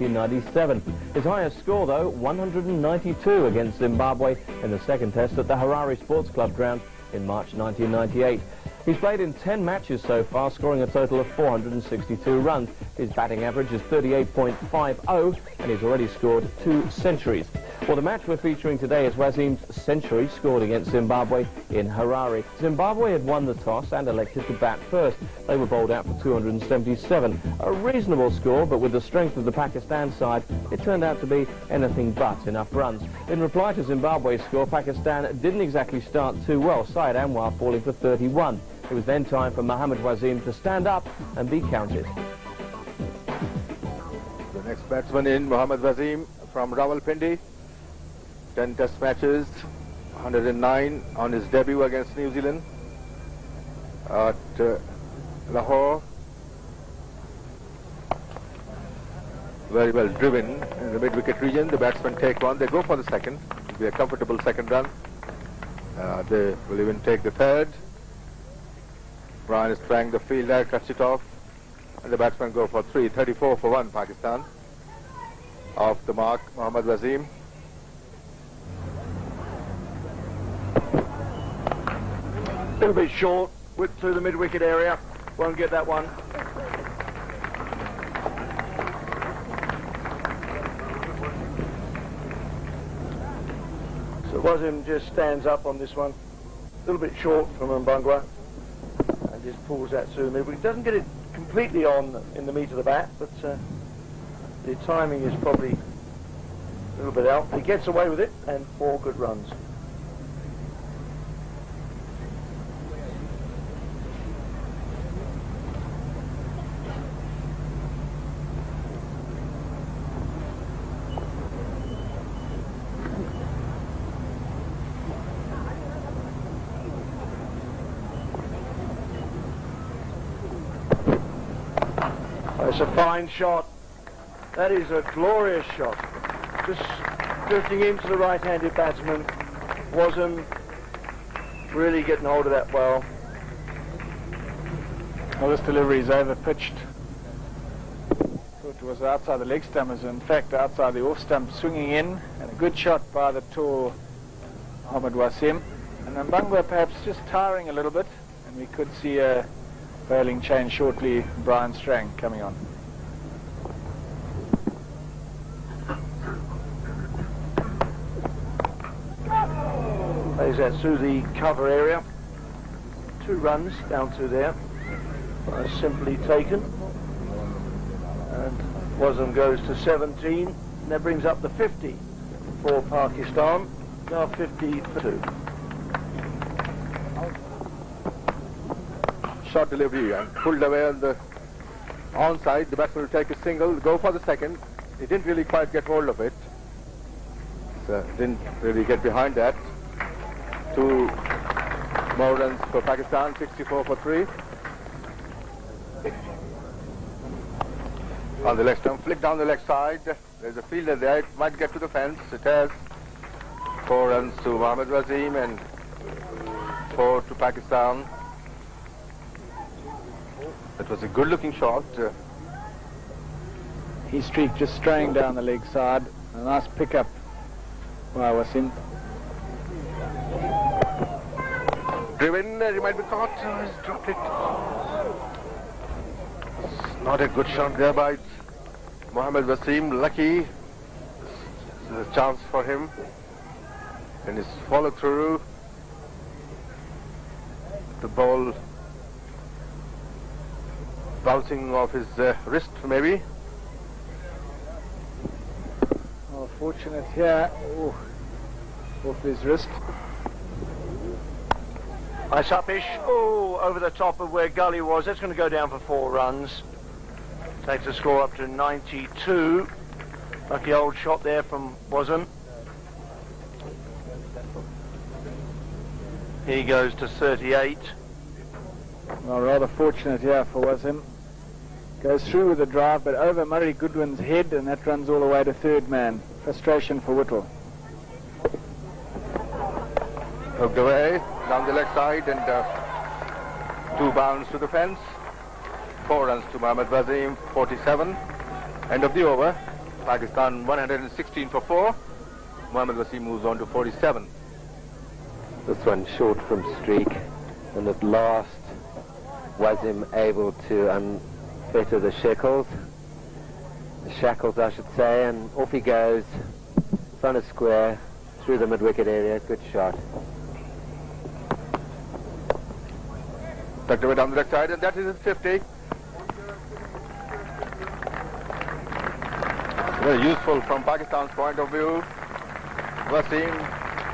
1997. His highest score, though, 192 against Zimbabwe in the second test at the Harare Sports Club ground in March 1998. He's played in 10 matches so far, scoring a total of 462 runs. His batting average is 38.50, and he's already scored 2 centuries. Well, the match we're featuring today is Waseem's century scored against Zimbabwe in Harare. Zimbabwe had won the toss and elected to bat first. They were bowled out for 277. A reasonable score, but with the strength of the Pakistan side, it turned out to be anything but enough runs. In reply to Zimbabwe's score, Pakistan didn't exactly start too well, Syed Anwar falling for 31. It was then time for Mohammad Waseem to stand up and be counted. The next batsman in, Mohammad Waseem from Rawalpindi. 10 test matches, 109 on his debut against New Zealand at Lahore. Very well driven in the mid-wicket region. The batsmen take one, they go for the second. It will be a comfortable second run. They will even take the third. Brian is trying the fielder, cuts it off, and the batsmen go for 3. 34 for 1, Pakistan. Off the mark, Mohammad Waseem. A little bit short, whipped through the mid-wicket area. Won't get that one. So Waseem just stands up on this one. A little bit short from Mbangwa. And just pulls that through the mid-wicket. Doesn't get it completely on in the meat of the bat, but the timing is probably a little bit out. He gets away with it, and 4 good runs. It's a fine shot. That is a glorious shot. Just drifting into the right-handed batsman. Waseem really getting hold of that well. Well, this delivery is over-pitched. It was outside the leg stump, as in fact outside the off stump, swinging in, and a good shot by the tall Mohammad Waseem. And Mbangwa perhaps just tiring a little bit, and we could see a bowling change shortly. Brian Strang coming on. Plays that through the cover area. 2 runs down through there. Simply taken. And Waseem goes to 17. And that brings up the 50 for Pakistan. Now 50 for 2. Shot delivery and pulled away on the onside. The batsman will take a single, go for the second. He didn't really quite get hold of it. So didn't really get behind that. 2 more runs for Pakistan, 64 for 3. On the leg stump, flick down the leg side. There's a fielder there, it might get to the fence. It has. 4 runs to Mohammad Waseem and 4 to Pakistan. That was a good-looking shot. He streaked just straying down the leg side. A nice pick-up by Waseem. Driven, he might be caught. He's dropped it. It's not a good shot there by Mohammad Waseem. Lucky. This is a chance for him. And his follow through. The ball bouncing off his wrist, maybe. Oh, fortunate here. Ooh, off his wrist. Nice upish. Oh, over the top of where Gully was. That's going to go down for 4 runs. Takes the score up to 92. Lucky old shot there from Waseem. He goes to 38. Well, rather fortunate here for Waseem. Goes through with a drive, but over Murray Goodwin's head, and that runs all the way to 3rd man. Frustration for Whittle. Hooked away, down the leg side, and 2 bounds to the fence. 4 runs to Mohammad Waseem, 47. End of the over. Pakistan 116 for 4. Mohammad Waseem moves on to 47. This one short from streak, and at last Waseem able to unfetter the shackles I should say, and off he goes, front of square, through the mid-wicket area. Good shot. Tucked away down the left side, and that is his 50. Very useful from Pakistan's point of view. Waseem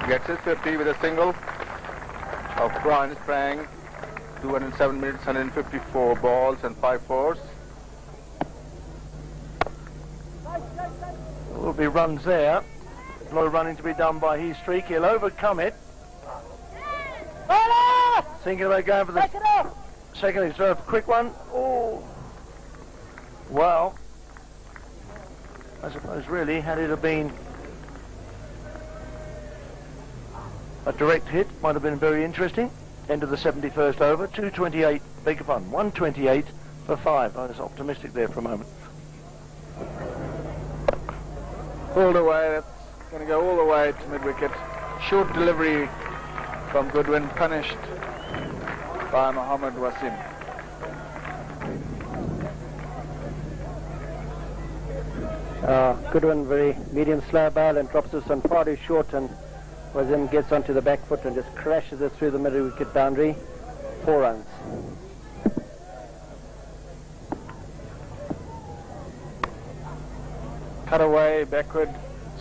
gets his 50 with a single of Brian Sprang. 207 minutes, 154 balls and 5 fours. There will be runs there. Low running to be done by Streak. He'll overcome it. Thinking about going for the second. He's a quick one. Oh, well, I suppose really, had it have been a direct hit, might have been very interesting. End of the 71st over. 228. Beg your pardon. 128 for 5. I was optimistic there for a moment. Pulled away. That's going to go all the way to mid-wicket. Short delivery from Goodwin, punished by Mohammad Waseem. Goodwin, very medium slow ball, and drops this one far too short, and Waseem gets onto the back foot and just crashes it through the middle wicket boundary. 4 runs. Cut away, backward,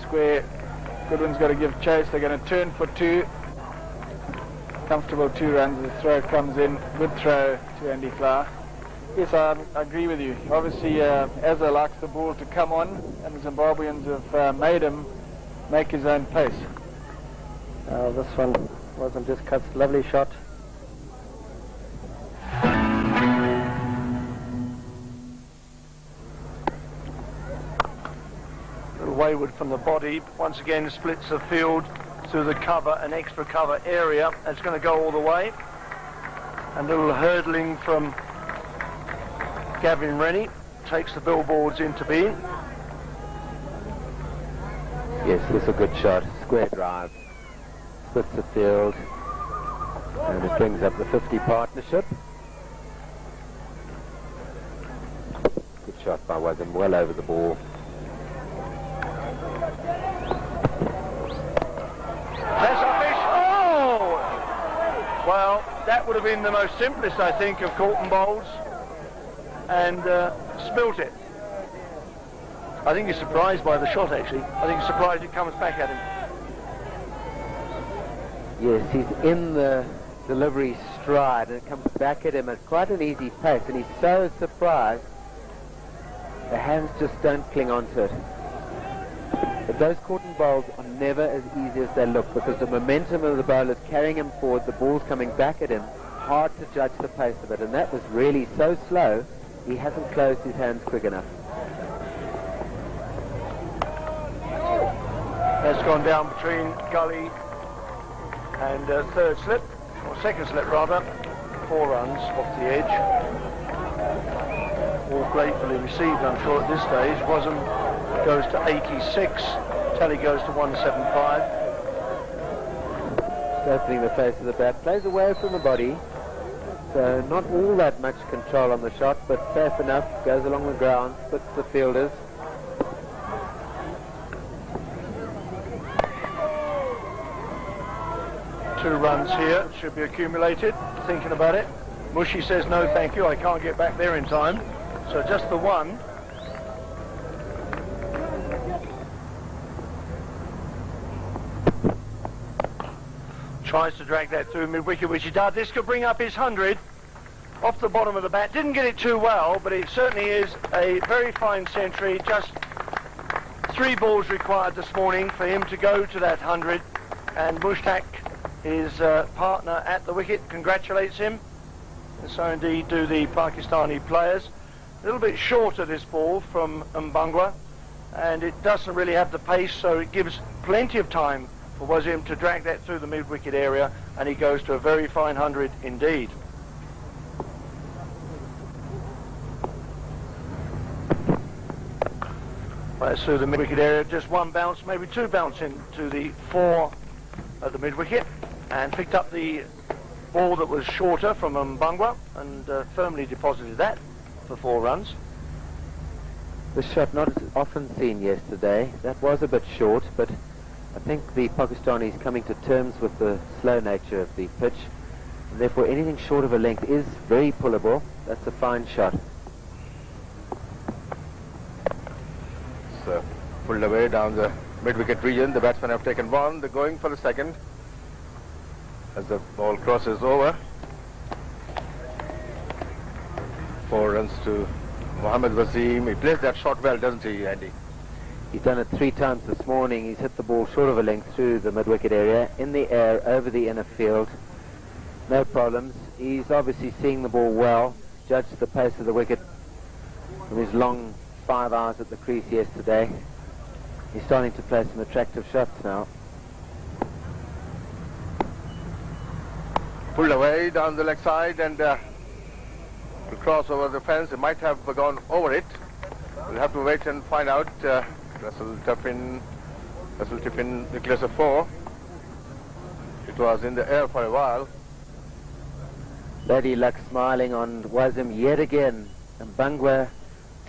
square. Goodwin's got to give chase. They're going to turn for 2. Comfortable 2 runs. The throw comes in. Good throw to Andy Flower. Yes, I agree with you. Obviously, Azza likes the ball to come on, and the Zimbabweans have made him make his own pace. This one wasn't just cut. Lovely shot. Wayward from the body, once again splits the field through the cover, an extra cover area. It's going to go all the way. A little hurdling from Gavin Rennie takes the billboards into being. Yes, this is a good shot. Square drive. Splits the field. And it brings up the 50 partnership. Good shot by Waseem, well over the ball. Well, that would have been the most simplest, I think, of Corton bowls, and spilt it. I think he's surprised by the shot, actually. I think he's surprised it comes back at him. Yes, he's in the delivery stride, and it comes back at him at quite an easy pace, and he's so surprised the hands just don't cling onto it. But those Corton bowls are never as easy as they look, because the momentum of the bowler is carrying him forward, the ball's coming back at him. Hard to judge the pace of it, and that was really so slow, he hasn't closed his hands quick enough. That's gone down between gully and third slip, or second slip rather. 4 runs off the edge. All gratefully received, I'm sure, at this stage. Waseem goes to 86, Tally goes to 175. Opening the face of the bat, plays away from the body, so not all that much control on the shot, but safe enough, goes along the ground, splits the fielders. Two runs here should be accumulated. Thinking about it, Mushy says no thank you, I can't get back there in time, so just the one. Tries to drag that through mid-wicket, which he does. This could bring up his 100 off the bottom of the bat. Didn't get it too well, but it certainly is a very fine century. Just 3 balls required this morning for him to go to that 100. And Mushtaq, his partner at the wicket, congratulates him. And so indeed do the Pakistani players. A little bit shorter this ball from Mbangwa, and it doesn't really have the pace, so it gives plenty of time for Waseem to drag that through the mid-wicket area, and he goes to a very fine 100 indeed. Right through the mid-wicket area, just one bounce, maybe two bounce into the 4 at the mid-wicket, and picked up the ball that was shorter from Mbangwa and firmly deposited that for 4 runs. The shot not as often seen yesterday. That was a bit short, but I think the Pakistanis coming to terms with the slow nature of the pitch, and therefore anything short of a length is very pullable. That's a fine shot. So, pulled away down the mid-wicket region. The batsmen have taken 1. They're going for the second as the ball crosses over. 4 runs to Mohammad Waseem. He plays that shot well, doesn't he, Andy? He's done it 3 times this morning. He's hit the ball short of a length through the mid-wicket area, in the air, over the inner field. No problems. He's obviously seeing the ball well, judged the pace of the wicket from his long 5 hours at the crease yesterday. He's starting to play some attractive shots now. Pulled away down the leg side and to cross over the fence. It might have gone over it. We'll have to wait and find out. Russell Tiffin, nucleus of 4. It was in the air for a while. Lady Luck smiling on Waseem yet again. And Mbangwa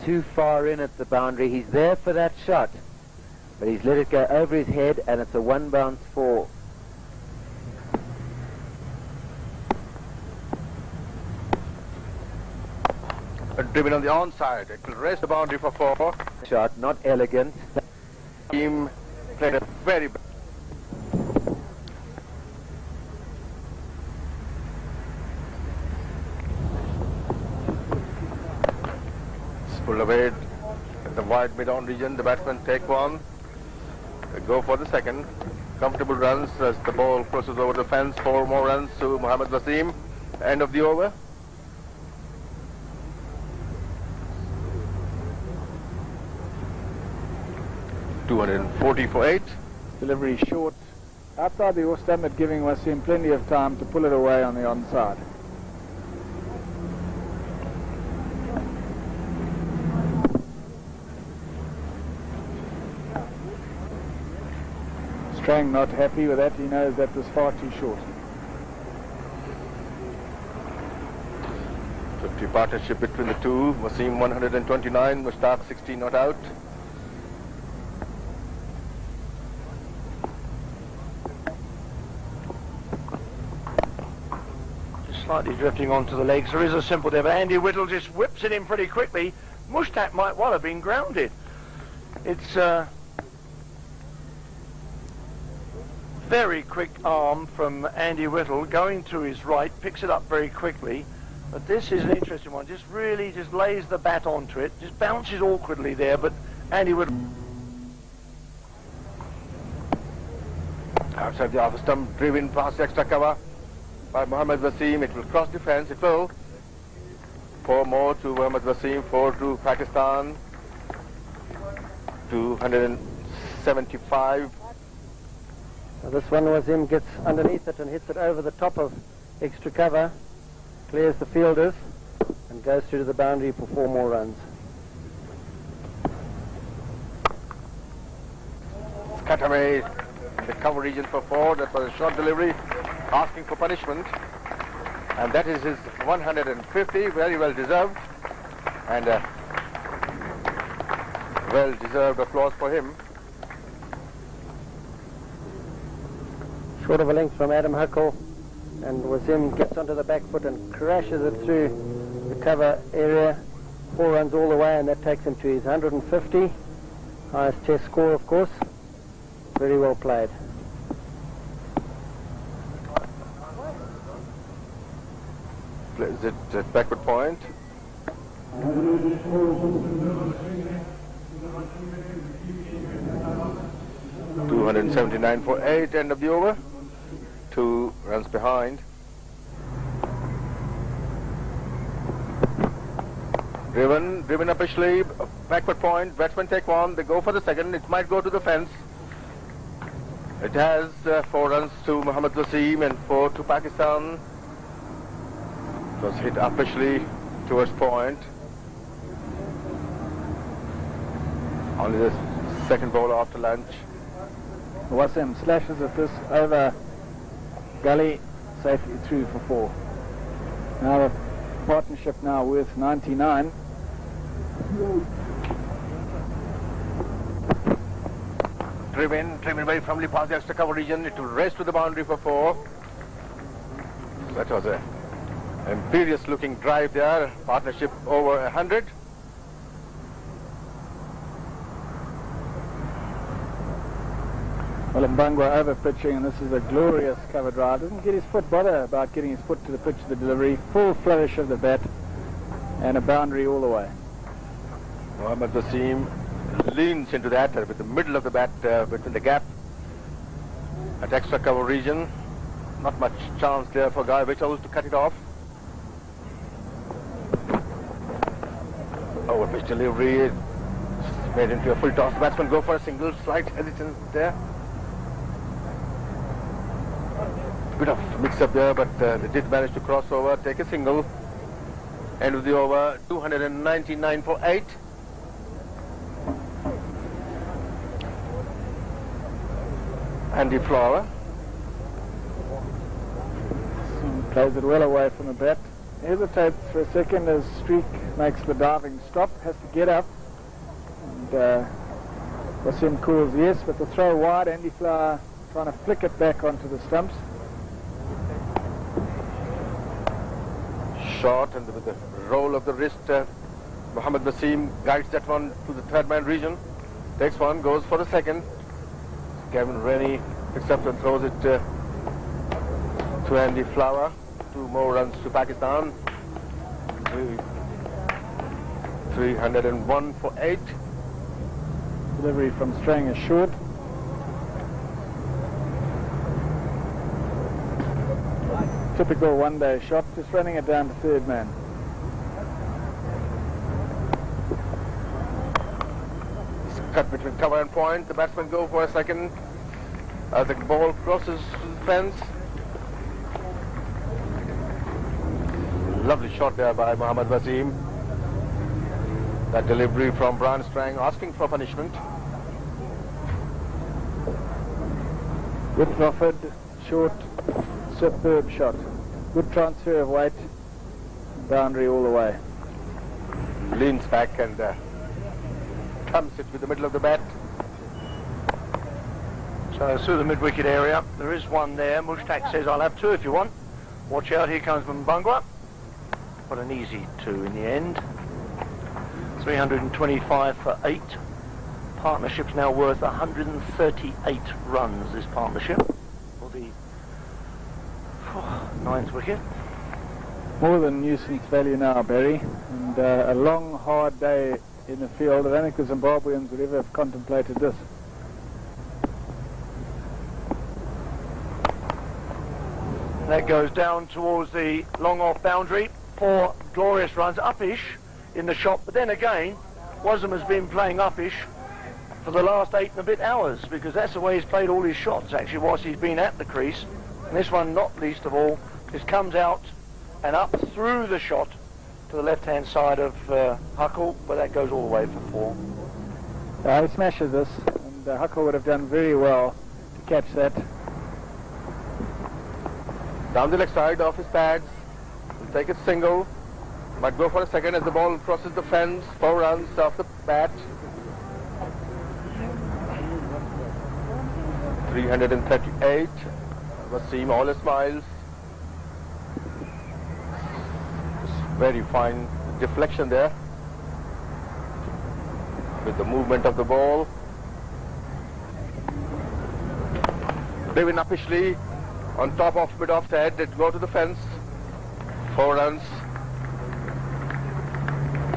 too far in at the boundary. He's there for that shot, but he's let it go over his head, and it's a 1 bounce 4. Driven on the onside. It will raise the boundary for 4. Shot, not elegant. Team played a very pulled away at the wide mid-on region. The batsmen take 1. They go for the second. Comfortable runs as the ball crosses over the fence. 4 more runs to Mohammad Waseem. End of the over. .240 for 8. Delivery short outside the off stump, but giving Waseem plenty of time to pull it away on the onside. Strang not happy with that. He knows that was far too short. 50 partnership between the two. Waseem 129, Mushtaq 60 not out. Slightly drifting onto the legs. There is a simple there, but Andy Whittle just whips it in pretty quickly. Mushtaq might well have been grounded. It's very quick arm from Andy Whittle going to his right, picks it up very quickly. But this is an interesting one. Just really just lays the bat onto it, just bounces awkwardly there, but Andy Whittle. Outside the off stump, driven past extra cover by Mohammad Waseem. It will cross the fence. It will. 4 more to Mohammad Waseem. 4 to Pakistan. 275. Now this one, Waseem gets underneath it and hits it over the top of extra cover, clears the fielders, and goes through to the boundary for 4 more runs. Cut away in the cover region for 4. That was a short delivery, asking for punishment. And that is his 150, very well deserved. And well deserved applause for him. Short of a length from Adam Huckle, and Waseem gets onto the back foot and crashes it through the cover area. 4 runs all the way, and that takes him to his 150. Highest test score, of course. Very well played. Plays it at backward point. .279 for 8, end of the over. 2 runs behind. Driven officially, backward point. Batsmen take 1. They go for the second. It might go to the fence. It has 4 runs to Mohammad Waseem and 4 to Pakistan. It was hit officially towards point. Only the second ball after lunch. Waseem slashes at this over gully, safely through for 4. Now the partnership now worth 99. Driven very firmly past the extra cover region. It will race to the boundary for 4. That was a imperious looking drive there. Partnership over 100. Well, Mbangwa over pitching, and this is a glorious covered ride. Doesn't get his foot, bother about getting his foot to the pitch of the delivery. Full flourish of the bat and a boundary all the way. Mohammad Waseem leans into that with the middle of the bat between the gap at extra cover region. Not much chance there for Guy Vicholz to cut it off. Over pitch delivery, made into a full toss. The batsman go for a single, slight hesitance there. Bit of mix-up there, but they did manage to cross over, take a single. End of the over, 299 for 8. Andy Flower. Plays it well away from the bat. Hesitates for a second as Streak makes the diving stop, has to get up. And Waseem calls yes, but the throw wide, Andy Flower trying to flick it back onto the stumps. Short, and with the roll of the wrist, Mohammad Waseem guides that one to the third man region. Takes one, goes for the second. Gavin Rennie picks up and throws it to Andy Flower. 2 more runs to Pakistan. 301 for 8. Delivery from Strang is short. Typical one-day shot, just running it down to third man. It's cut between cover and point. The batsmen go for a second as the ball crosses the fence. Lovely shot there by Mohammad Waseem. That delivery from Brian Strang asking for punishment. With Crawford, short, superb shot. Good transfer of weight, boundary all the way. Leans back and thumps it with the middle of the bat. So through the mid-wicket area, there is one there. Mushtaq says, I'll have 2 if you want. Watch out, here comes Mbangwa. But an easy 2 in the end. 325 for 8. Partnership's now worth 138 runs, this partnership, for the 9th wicket. More than nuisance value now, Barry. And a long, hard day in the field. I don't think the Zimbabweans would ever have contemplated this. That goes down towards the long off boundary. 4 glorious runs, uppish in the shot, but then again, Waseem has been playing uppish for the last 8 and a bit hours, because that's the way he's played all his shots actually whilst he's been at the crease. And this one, not least of all, just comes out and up through the shot to the left-hand side of Huckle, but that goes all the way for 4. He smashes this, and Huckle would have done very well to catch that. Down the leg side off his pads. Will take it single. Might go for a second as the ball crosses the fence. 4 runs off the bat. 338. Waseem, all his smiles. Very fine deflection there with the movement of the ball. Driven uppishly on top of mid offside, it go to the fence. 4 runs.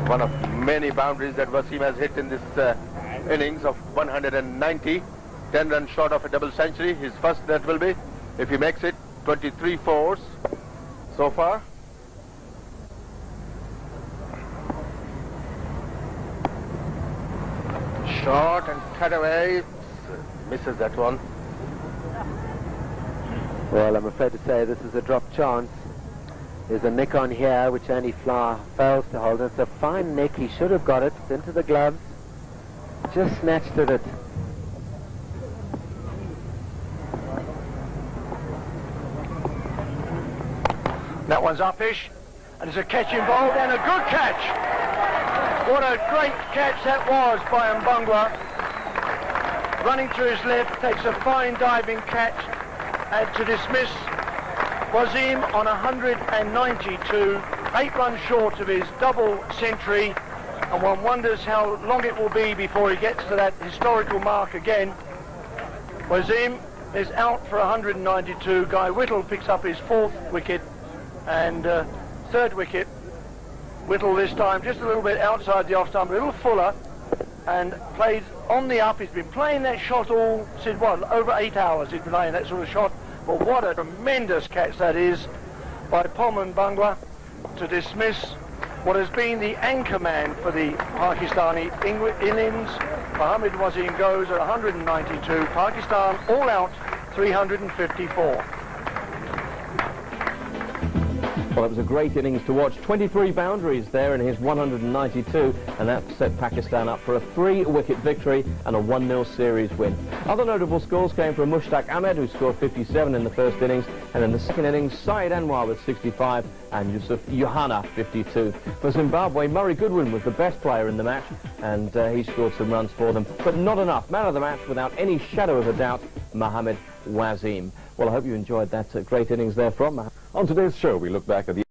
One of many boundaries that Waseem has hit in this innings of 190. 10 runs short of a double century. His first that will be, if he makes it, 23 fours so far. Short and cut away. Misses that one. Well, I'm afraid to say this is a drop chance. There's a nick on here which Andy Flower fails to hold. It's a fine nick. He should have got it. It's into the gloves. just snatched at it. That one's uppish, and there's a catch involved, and a good catch. What a great catch that was by Mbangwa. Running to his left, takes a fine diving catch, and to dismiss Waseem on 192, 8 runs short of his double century, and one wonders how long it will be before he gets to that historical mark again. Waseem is out for 192. Guy Whittle picks up his 4th wicket, and 3rd wicket. Whittle this time just a little bit outside the off stump, a little fuller, and plays on the up. He's been playing that shot all since, what, over 8 hours he's been playing that sort of shot. But what a tremendous catch that is by Mbangwa to dismiss what has been the anchor man for the Pakistani innings. Mohammad Waseem goes at 192. Pakistan all out 354. Well, it was a great innings to watch. 23 boundaries there in his 192, and that set Pakistan up for a 3-wicket victory and a 1-0 series win. Other notable scores came from Mushtaq Ahmed, who scored 57 in the first innings, and in the second innings, Syed Anwar with 65 and Yusuf Yohana 52. For Zimbabwe, Murray Goodwin was the best player in the match, and he scored some runs for them, but not enough. Man of the match, without any shadow of a doubt, Mohammad Waseem. Well, I hope you enjoyed that great innings there from Mohammad. On today's show, we look back at the